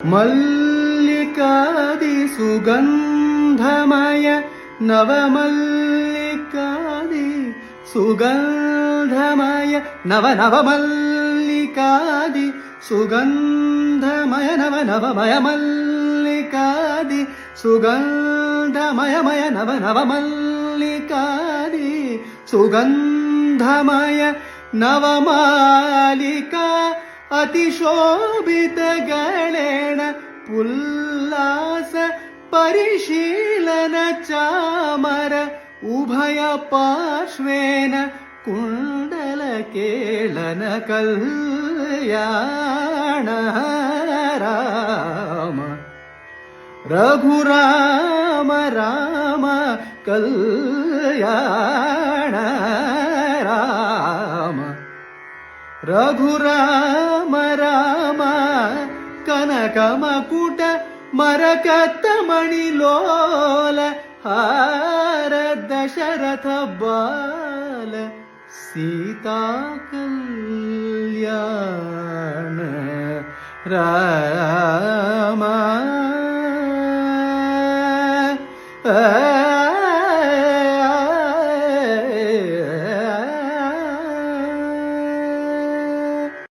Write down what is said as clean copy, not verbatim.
मल्लिकादि सुगन्धमय नवमल्लिकादि सुगन्धमय नवमल्लिकादि सुगन्धमय नवमय मल्लिकादि सुगन्धमय नवमल्लिकादि सुगन्धमय नवमालिका अतिशोभितगणेन पुल्लास परिशीलन चामर उभय पार्श्वेन कुण्डलकेलन कल्याण राम रघुराम राम कल्याण राम रघुराम राम कनकमकुट मरकतमणिलोल हार दशरथ बाल सीता कल्याण राम